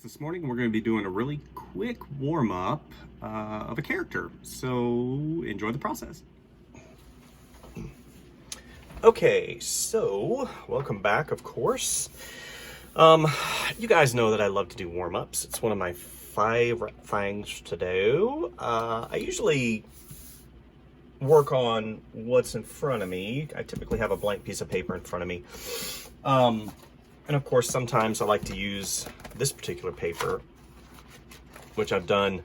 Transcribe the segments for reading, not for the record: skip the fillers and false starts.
This morning we're going to be doing a really quick warm-up of a character, so enjoy the process. Okay, so welcome back, of course. You guys know that I love to do warm-ups. It's one of my favorite things to do. I usually work on what's in front of me. I typically have a blank piece of paper in front of me. And of course, sometimes I like to use this particular paper, which I've done,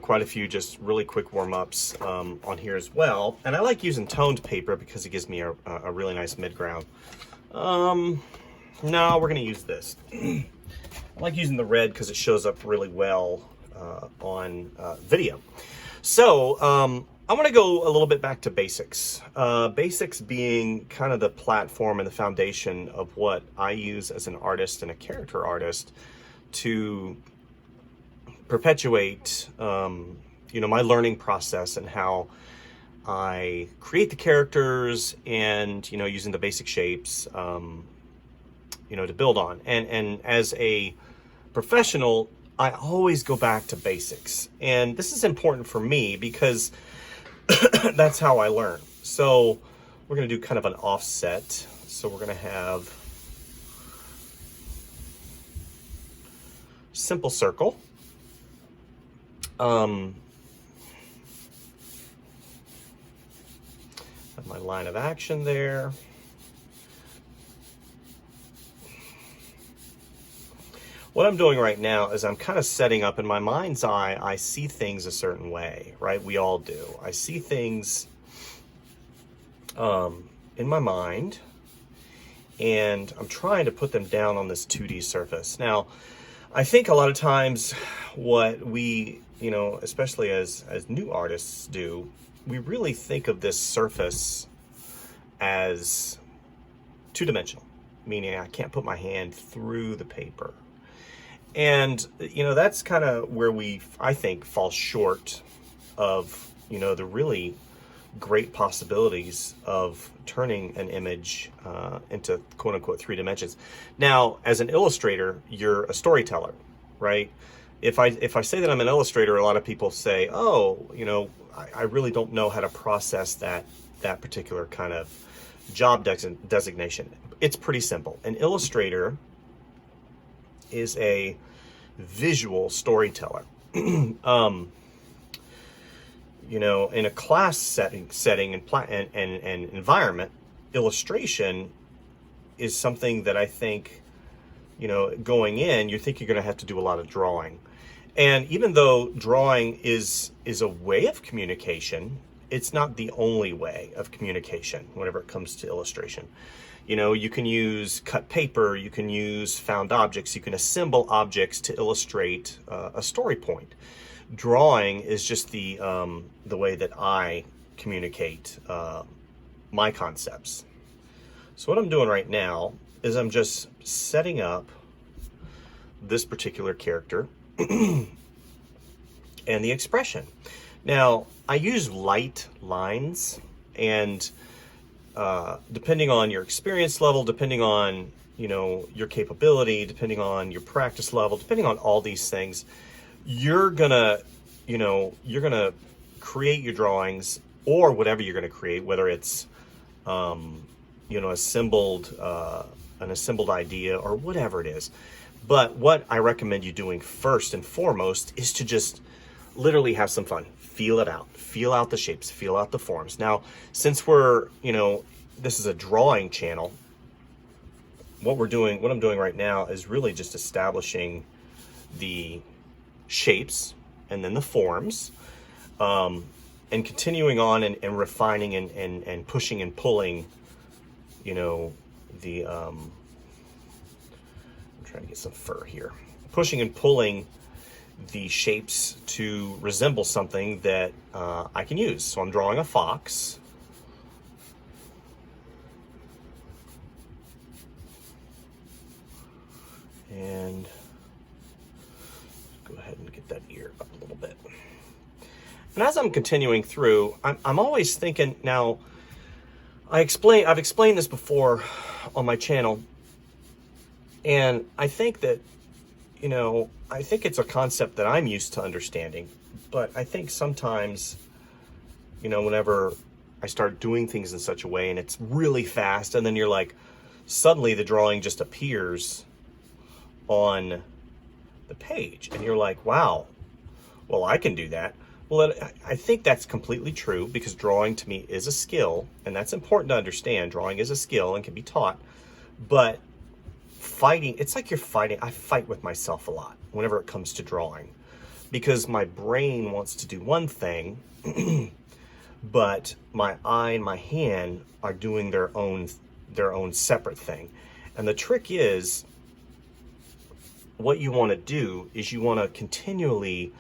quite a few just really quick warm-ups on here as well. And I like using toned paper because it gives me a really nice mid-ground. No, we're gonna use this. I like using the red because it shows up really well on video. So, I want to go a little bit back to basics. Basics being kind of the platform and the foundation of what I use as an artist and a character artist to perpetuate, my learning process and how I create the characters and, using the basic shapes, to build on. And as a professional, I always go back to basics. And this is important for me because that's how I learn. So we're going to do kind of an offset. So we're going to have simple circle. Have my line of action there. What I'm doing right now is I'm kind of setting up in my mind's eye. I see things a certain way, right? We all do. I see things in my mind, and I'm trying to put them down on this 2D surface. Now, I think a lot of times what we, especially as new artists do, we really think of this surface as two-dimensional, meaning I can't put my hand through the paper. And, that's kind of where I think, fall short of, the really great possibilities of turning an image into quote unquote 3 dimensions. Now, as an illustrator, you're a storyteller, right? If I say that I'm an illustrator, a lot of people say, oh, I really don't know how to process that particular kind of job designation. It's pretty simple. An illustrator is a visual storyteller. In a class setting and environment, illustration is something that I think, going in, you think you're going to have to do a lot of drawing. And even though drawing is a way of communication, it's not the only way of communication whenever it comes to illustration. You can use cut paper, you can use found objects, you can assemble objects to illustrate a story point. Drawing is just the way that I communicate my concepts. So what I'm doing right now is I'm just setting up this particular character and the expression. Now, I use light lines, and depending on your experience level, depending on, your capability, depending on your practice level, depending on all these things, you're gonna create your drawings or whatever you're gonna create, whether it's, assembled, an assembled idea or whatever it is. But what I recommend you doing first and foremost is to just literally have some fun. Feel it out. Feel out the shapes. Feel out the forms. Now, since we're, this is a drawing channel, what I'm doing right now is really just establishing the shapes and then the forms, and continuing on and refining and pushing and pulling, I'm trying to get some fur here. Pushing and pulling the shapes to resemble something that I can use. So I'm drawing a fox. And go ahead and get that ear up a little bit. And as I'm continuing through, I'm always thinking, now, I've explained this before on my channel, and I think that you know, I think it's a concept that I'm used to understanding, but I think sometimes, you know, whenever I start doing things in such a way and it's really fast, and then you're like, suddenly the drawing just appears on the page, and you're like, wow, well, I can do that. Well, I think that's completely true, because drawing to me is a skill, and that's important to understand. Drawing is a skill and can be taught, but fighting, it's like you're fighting. I fight with myself a lot whenever it comes to drawing, because my brain wants to do one thing, but my eye and my hand are doing their own separate thing. And the trick is, what you want to do is you want to continually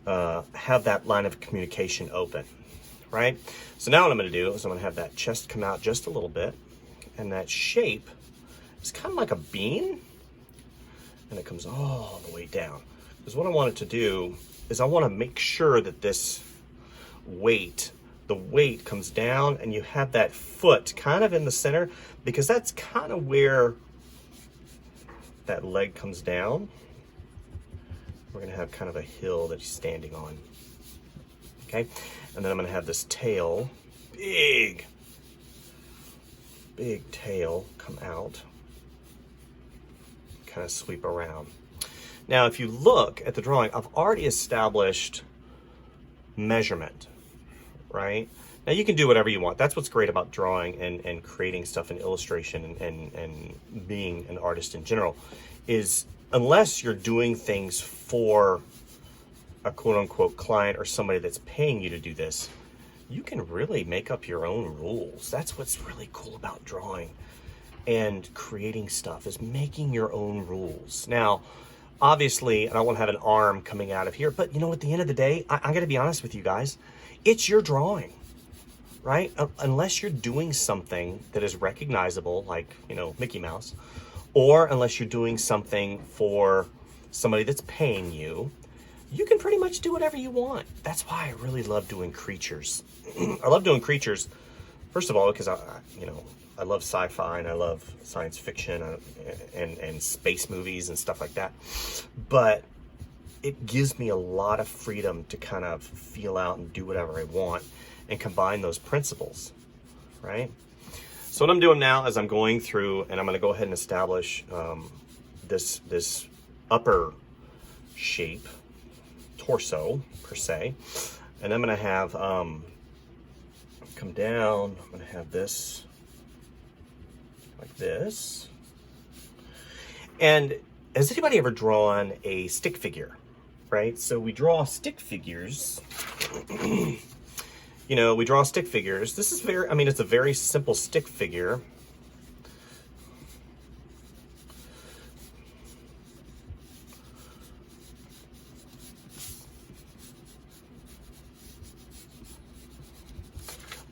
have that line of communication open, right? So now what I'm going to do is I'm going to have that chest come out just a little bit, and that shape is kind of like a bean, and it comes all the way down. Because what I want it to do is I want to make sure that this weight, the weight comes down, and you have that foot kind of in the center, because that's kind of where that leg comes down. We're going to have kind of a hill that he's standing on. Okay, and then I'm going to have this tail, big tail, come out, kind of sweep around. Now, if you look at the drawing, I've already established measurement, right? Now, you can do whatever you want. That's what's great about drawing and creating stuff in illustration and being an artist in general, is unless you're doing things for a quote-unquote client or somebody that's paying you to do this, you can really make up your own rules. That's what's really cool about drawing and creating stuff, is making your own rules. Now, obviously, I don't want to have an arm coming out of here, but you know, at the end of the day, I got to be honest with you guys, it's your drawing, right? Unless you're doing something that is recognizable, like, you know, Mickey Mouse, or unless you're doing something for somebody that's paying you, you can pretty much do whatever you want. That's why I really love doing creatures. I love doing creatures, first of all, because I love sci-fi and I love science fiction and space movies and stuff like that. But it gives me a lot of freedom to kind of feel out and do whatever I want and combine those principles, right? So what I'm doing now is I'm going through, and I'm going to go ahead and establish this upper shape, torso per se, and I'm going to have come down. I'm going to have this like this. And has anybody ever drawn a stick figure, right? So we draw stick figures. You know, we draw stick figures. This is it's a very simple stick figure.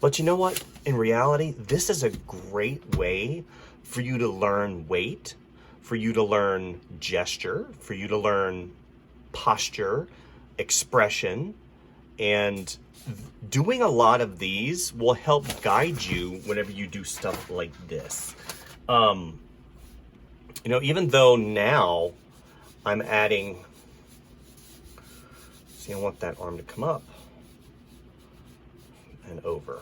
But you know what? In reality, this is a great way for you to learn weight, for you to learn gesture, for you to learn posture, expression, and doing a lot of these will help guide you whenever you do stuff like this. You know, even though now I'm adding, see, I want that arm to come up and over.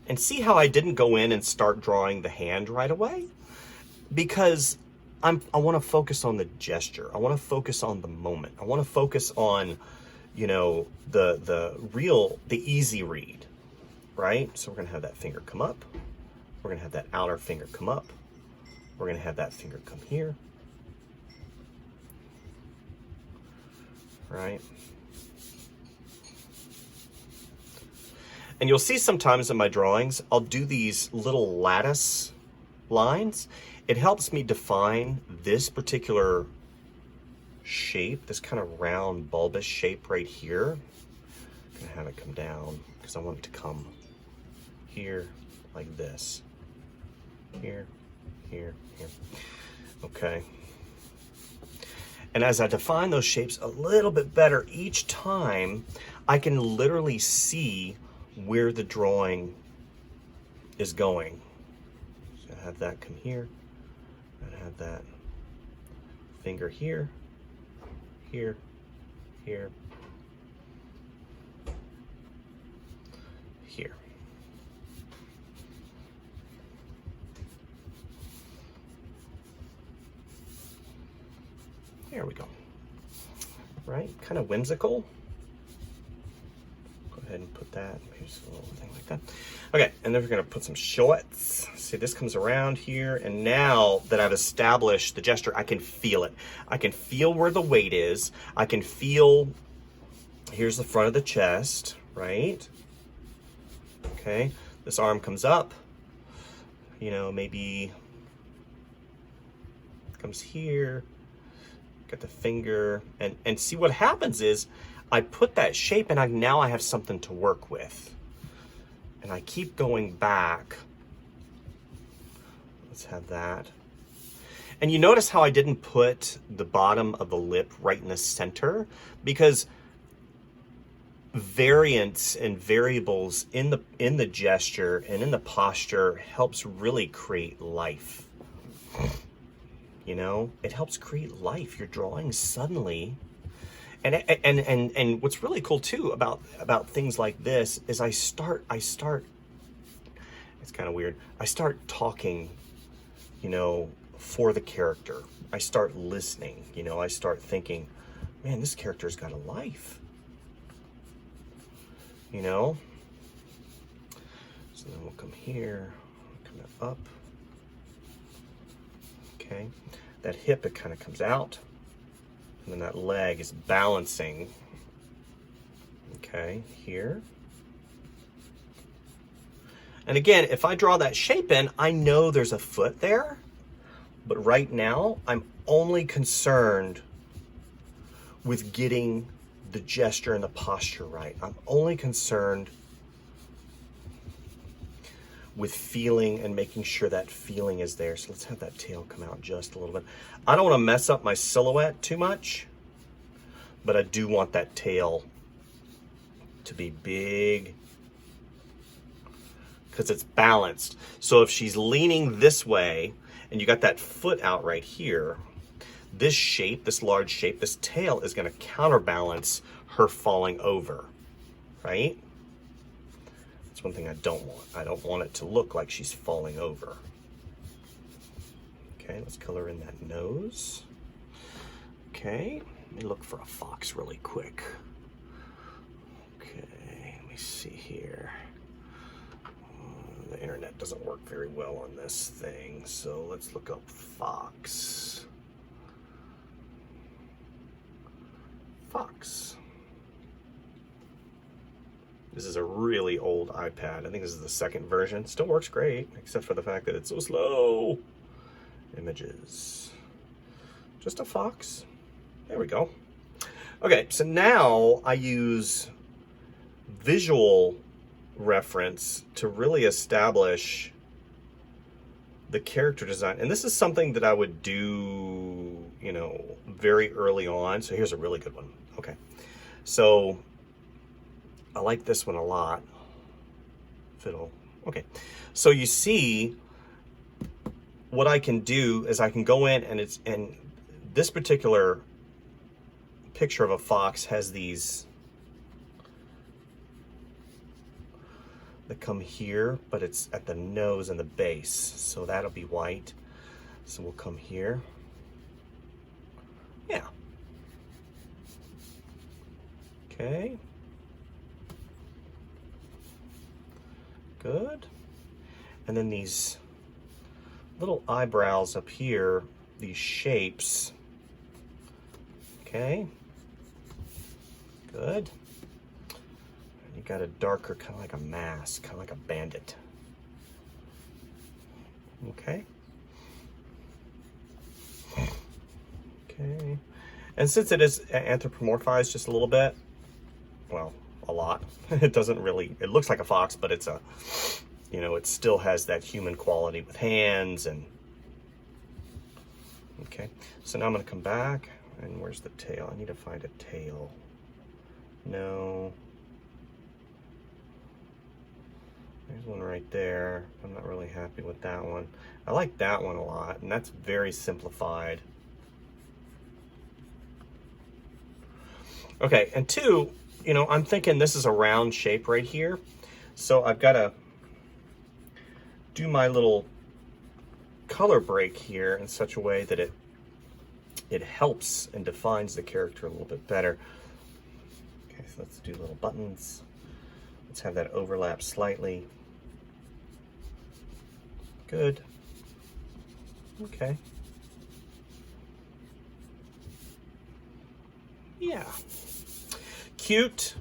And see how I didn't go in and start drawing the hand right away? Because I want to focus on the gesture. I want to focus on the moment. I want to focus on, you know, the easy read, right? So we're going to have that finger come up. We're going to have that outer finger come up. We're going to have that finger come here, right? And you'll see sometimes in my drawings, I'll do these little lattice lines. It helps me define this particular shape, this kind of round bulbous shape right here. I'm gonna have it come down because I want it to come here like this. Here, here, here. Okay. And as I define those shapes a little bit better each time, I can literally see where the drawing is going. So I have that come here, and have that finger here, here, here, here. There we go. Right? Kind of whimsical. Go ahead and put that. Here's a little thing like that. Okay, and then we're going to put some shorts. See, this comes around here, and now that I've established the gesture, I can feel it. I can feel where the weight is. I can feel, here's the front of the chest, right? Okay, this arm comes up. You know, maybe comes here. Got the finger, and see what happens is I put that shape and now I have something to work with. And I keep going back. Let's have that. And you notice how I didn't put the bottom of the lip right in the center, because variance and variables in the gesture and in the posture helps really create life. You know, it helps create life. You're drawing suddenly. And what's really cool too about things like this is I start, it's kind of weird. I start talking, you know, for the character. I start listening, you know, I start thinking, man, this character's got a life. You know? So then we'll come here, come up. Okay, that hip, it kind of comes out, and then that leg is balancing, okay, here. And again, if I draw that shape in, I know there's a foot there, but right now, I'm only concerned with getting the gesture and the posture right. I'm only concerned with feeling and making sure that feeling is there. So let's have that tail come out just a little bit. I don't want to mess up my silhouette too much, but I do want that tail to be big because it's balanced. So if she's leaning this way and you got that foot out right here, this shape, this large shape, this tail is going to counterbalance her falling over, right? That's one thing I don't want. I don't want it to look like she's falling over. Okay, let's color in that nose. Okay, let me look for a fox really quick. Okay, let me see here. The internet doesn't work very well on this thing, so let's look up fox. Fox. This is a really old iPad. I think this is the second version. Still works great, except for the fact that it's so slow. Images. Just a fox. There we go. Okay, so now I use visual reference to really establish the character design. And this is something that I would do, you know, very early on. So here's a really good one. Okay. So I like this one a lot. Fiddle. Okay. So you see what I can do is I can go in and this particular picture of a fox has these that come here, but it's at the nose and the base. So that'll be white. So we'll come here. Yeah. Okay. Good. And then these little eyebrows up here, these shapes. Okay. Good. You got a darker, kind of like a mask, kind of like a bandit. Okay. Okay. And since it is anthropomorphized just a little bit, well, a lot, it doesn't really, it looks like a fox, but it's a, you know, it still has that human quality with hands and, okay. So now I'm going to come back, and where's the tail? I need to find a tail. No. There's one right there. I'm not really happy with that one. I like that one a lot, and that's very simplified. Okay, and two, you know, I'm thinking this is a round shape right here. So I've got to do my little color break here in such a way that it helps and defines the character a little bit better. Okay, so let's do little buttons. Let's have that overlap slightly. Good. Okay. Yeah. Cute.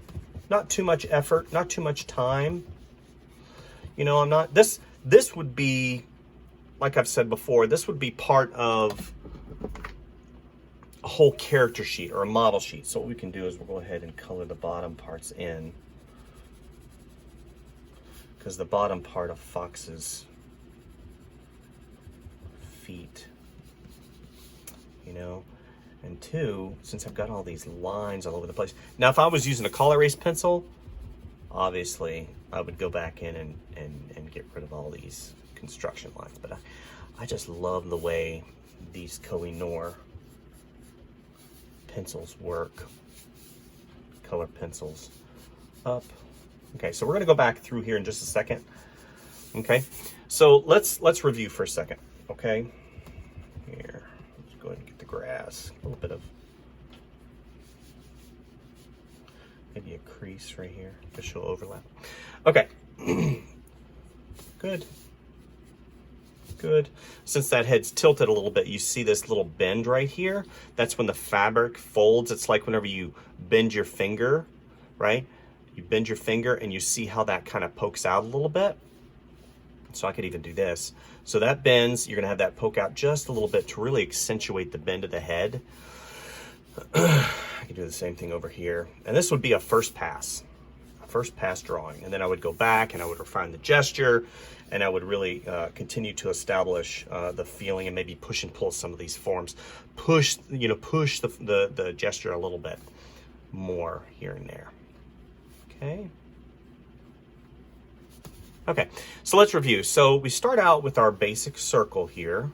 Not too much effort, not too much time. You know, I'm not, this would be, like I've said before, this would be part of a whole character sheet or a model sheet. So what we can do is we'll go ahead and color the bottom parts in, because the bottom part of Fox's feet, you know. And two, since I've got all these lines all over the place. Now, if I was using a color erase pencil, obviously I would go back in and get rid of all these construction lines. But I just love the way these Koh-i-Noor pencils work. Color pencils up. Okay, so we're gonna go back through here in just a second. Okay, so let's review for a second. Okay, here, let's go ahead and get the grass. A little bit of, maybe a crease right here, just show overlap. Okay, good. Good. Since that head's tilted a little bit, you see this little bend right here. That's when the fabric folds. It's like whenever you bend your finger, right? You bend your finger and you see how that kind of pokes out a little bit. So I could even do this. So that bends, you're gonna have that poke out just a little bit to really accentuate the bend of the head. I can do the same thing over here. And this would be a first pass drawing. And then I would go back and I would refine the gesture, and I would really continue to establish the feeling and maybe push and pull some of these forms. Push the gesture a little bit more here and there. Okay. Okay, so let's review. So we start out with our basic circle here.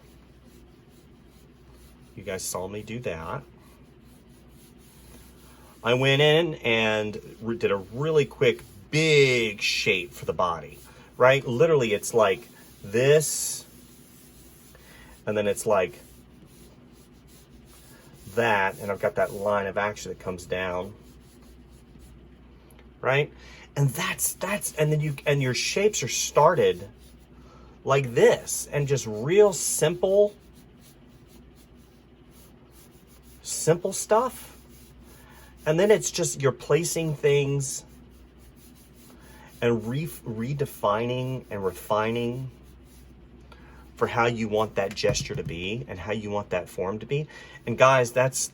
You guys saw me do that. I went in and did a really quick, big shape for the body, right? Literally, it's like this, and then it's like that, and I've got that line of action that comes down, right? And that's, and then your shapes are started like this, and just real simple stuff. And then it's just you're placing things and redefining and refining for how you want that gesture to be and how you want that form to be. And guys, that's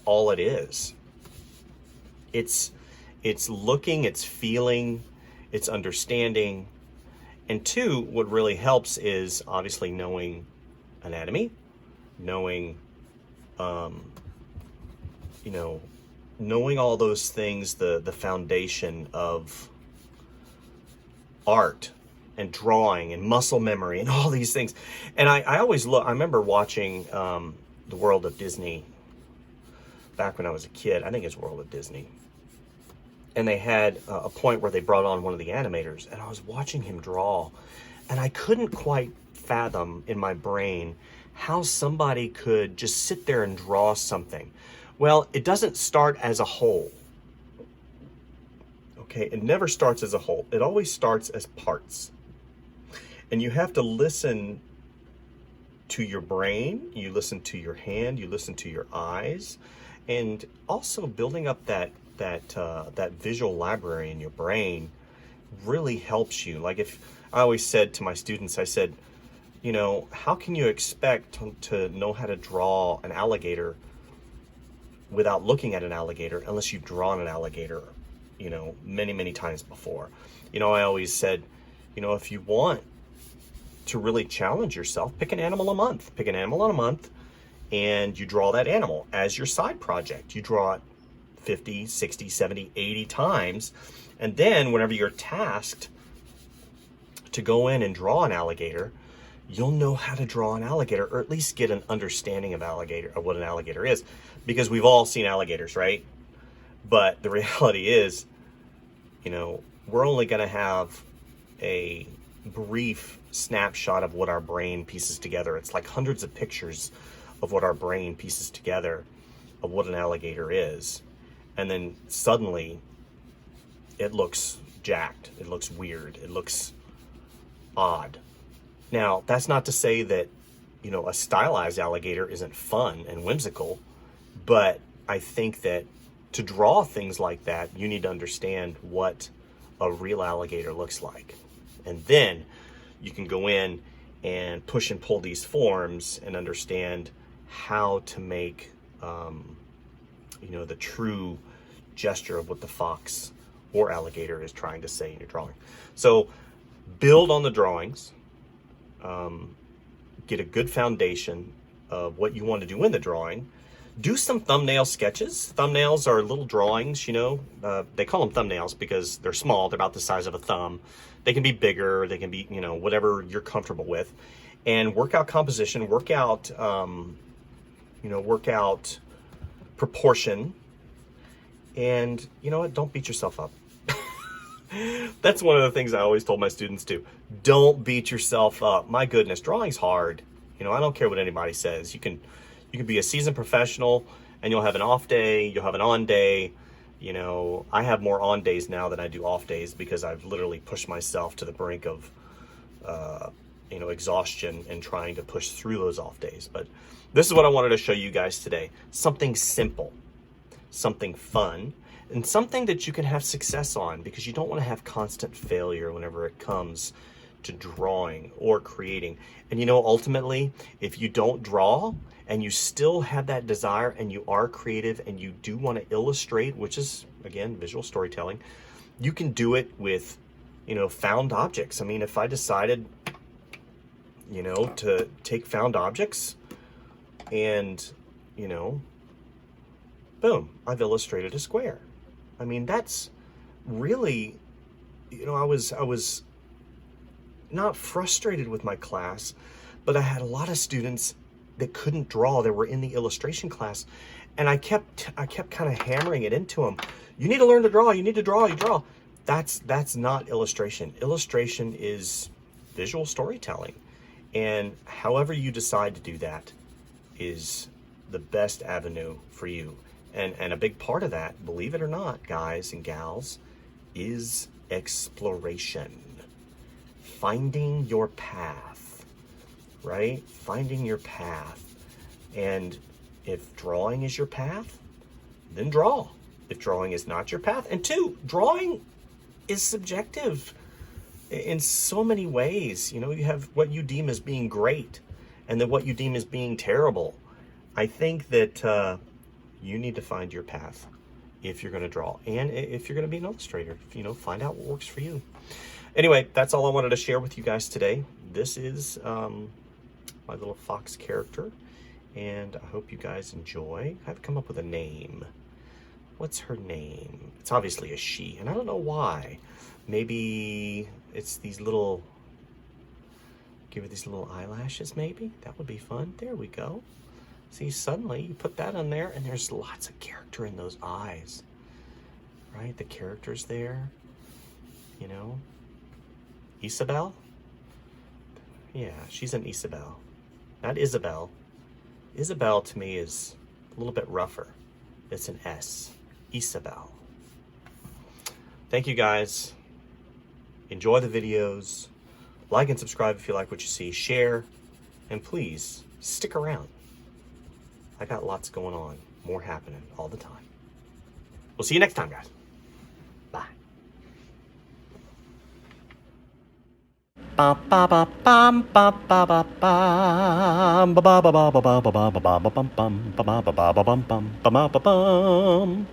all it is. It's looking, it's feeling, it's understanding. And two, what really helps is obviously knowing anatomy, knowing, knowing all those things, the foundation of art and drawing and muscle memory and all these things. And I always I remember watching The World of Disney back when I was a kid. I think it's World of Disney. And they had a point where they brought on one of the animators, and I was watching him draw, and I couldn't quite fathom in my brain how somebody could just sit there and draw something. Well, it doesn't start as a whole. Okay, it never starts as a whole. It always starts as parts. And you have to listen to your brain, you listen to your hand, you listen to your eyes, and also building up that visual library in your brain really helps you. Like, if I always said to my students, I said, how can you expect to know how to draw an alligator without looking at an alligator unless you've drawn an alligator, many, many times before? I always said, if you want to really challenge yourself, pick an animal a month, and you draw that animal as your side project. You draw it 50, 60, 70, 80 times. And then whenever you're tasked to go in and draw an alligator, you'll know how to draw an alligator, or at least get an understanding of what an alligator is. Because we've all seen alligators, right? But the reality is, you know, we're only going to have a brief snapshot of what our brain pieces together. It's like hundreds of pictures of what our brain pieces together of what an alligator is. And then suddenly it looks jacked. It looks weird. It looks odd. Now, that's not to say that, you know, a stylized alligator isn't fun and whimsical, but I think that to draw things like that, you need to understand what a real alligator looks like. And then you can go in and push and pull these forms and understand how to make, you know, the true gesture of what the fox or alligator is trying to say in your drawing. So build on the drawings, get a good foundation of what you want to do in the drawing. Do some thumbnail sketches. Thumbnails are little drawings, you know. They call them thumbnails because they're small. They're about the size of a thumb. They can be bigger. They can be, you know, whatever you're comfortable with. And work out composition. Work out, you know, work out proportion. And, you know what? Don't beat yourself up. That's one of the things I always told my students too. Don't beat yourself up. My goodness, drawing's hard. You know, I don't care what anybody says. You can be a seasoned professional and you'll have an off day, you'll have an on day. You know, I have more on days now than I do off days because I've literally pushed myself to the brink of, you know, exhaustion and trying to push through those off days. But this is what I wanted to show you guys today. Something simple, something fun, and something that you can have success on, because you don't want to have constant failure whenever it comes to drawing or creating. And you know, ultimately, if you don't draw and you still have that desire and you are creative and you do want to illustrate, which is, again, visual storytelling, you can do it with, you know, found objects. I mean, if I decided, you know, to take found objects and, you know, boom, I've illustrated a square. I mean, that's really, you know, I was not frustrated with my class, but I had a lot of students that couldn't draw, that were in the illustration class. And I kept kind of hammering it into them. You need to learn to draw, you need to draw, you draw. That's not illustration. Illustration is visual storytelling. And however you decide to do that is the best avenue for you. And a big part of that, believe it or not, guys and gals, is exploration. Finding your path, right? Finding your path. And if drawing is your path, then draw. If drawing is not your path, and two, drawing is subjective in so many ways. You know, you have what you deem as being great and then what you deem as being terrible. I think that you need to find your path if you're going to draw, and if you're going to be an illustrator, you know, find out what works for you. Anyway, that's all I wanted to share with you guys today. This is my little fox character, and I hope you guys enjoy. I have to come up with a name. What's her name? It's obviously a she, and I don't know why. Maybe it's these little, give her these little eyelashes maybe? That would be fun. There we go. See, suddenly you put that on there and there's lots of character in those eyes, right? The character's there, you know. Isabel? Yeah, she's an Isabel. Not Isabel. Isabel to me is a little bit rougher. It's an S. Isabel. Thank you guys. Enjoy the videos. Like and subscribe if you like what you see. Share. And please, stick around. I got lots going on. More happening all the time. We'll see you next time, guys. Bye. Ba ba ba bum ba ba ba bum ba ba ba ba ba ba ba ba ba bum bum ba ba ba ba bum bum ba ba ba bum.